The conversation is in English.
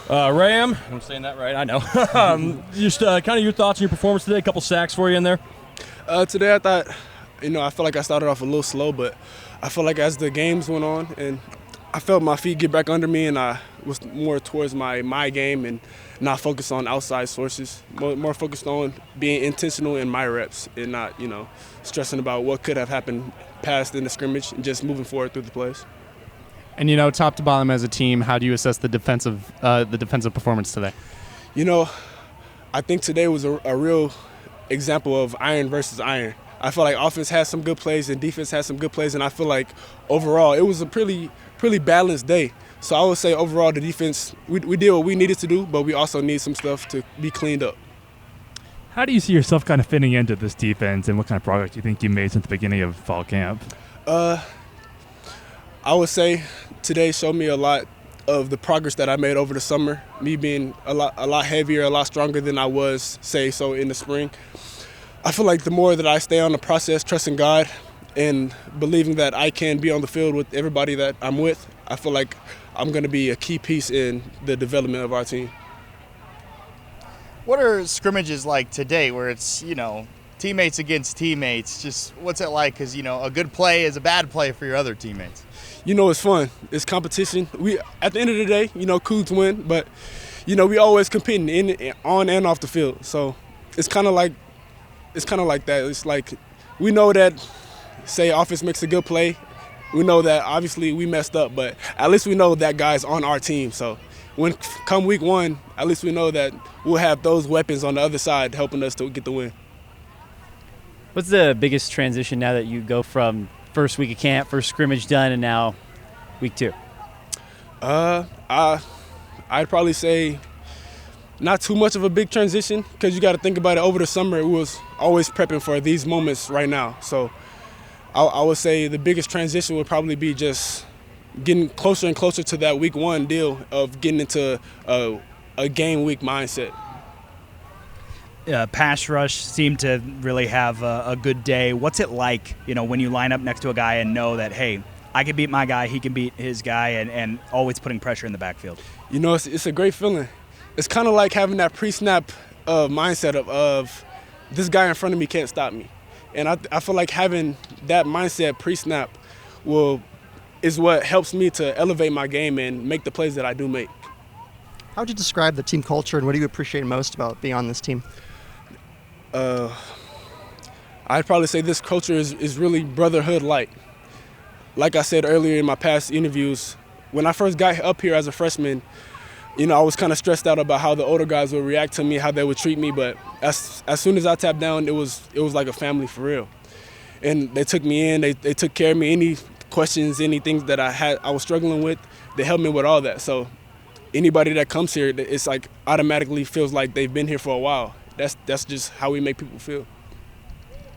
Raam, I'm saying that right, I know. Just kind of your thoughts on your performance today, a couple sacks for you in there. Today I thought, I felt like I started off a little slow, but I felt like as the games went on and I felt my feet get back under me and I was more towards my game and not focused on outside sources, more focused on being intentional in my reps and not, stressing about what could have happened past in the scrimmage and just moving forward through the plays. And, top to bottom as a team, how do you assess the defensive performance today? I think today was a real example of iron versus iron. I feel like offense has some good plays and defense has some good plays, and I feel like overall it was a pretty balanced day. So I would say overall the defense, we did what we needed to do, but we also need some stuff to be cleaned up. How do you see yourself kind of fitting into this defense, and what kind of progress do you think you made since the beginning of fall camp? I would say today showed me a lot of the progress that I made over the summer, me being a lot heavier, a lot stronger than I was, in the spring. I feel like the more that I stay on the process, trusting God and believing that I can be on the field with everybody that I'm with, I feel like I'm going to be a key piece in the development of our team. What are scrimmages like today where it's, teammates against teammates? Just what's it like? Because, a good play is a bad play for your other teammates. It's fun. It's competition. At the end of the day, Cougs win, but, we always competing on and off the field. So it's kind of like that. It's like we know that, say, offense makes a good play. We know that obviously we messed up, but at least we know that guy's on our team. So when come week one, at least we know that we'll have those weapons on the other side helping us to get the win. What's the biggest transition now that you go from first week of camp, first scrimmage done, and now week 2? I'd probably say not too much of a big transition because you got to think about it. Over the summer, it was always prepping for these moments right now. So I would say the biggest transition would probably be just getting closer and closer to that week 1 deal of getting into a game week mindset. Pass rush seemed to really have a good day. What's it like, when you line up next to a guy and know that, hey, I can beat my guy, he can beat his guy, and always putting pressure in the backfield? It's a great feeling. It's kind of like having that pre-snap mindset of this guy in front of me can't stop me. And I feel like having that mindset pre-snap is what helps me to elevate my game and make the plays that I do make. How would you describe the team culture, and what do you appreciate most about being on this team? I'd probably say this culture is really brotherhood-like. Like I said earlier in my past interviews, when I first got up here as a freshman, I was kind of stressed out about how the older guys would react to me, how they would treat me. But as soon as I tapped down, it was like a family for real. And they took me in, they took care of me. Any questions, anything that I was struggling with, they helped me with all that. So anybody that comes here, it's like automatically feels like they've been here for a while. That's just how we make people feel.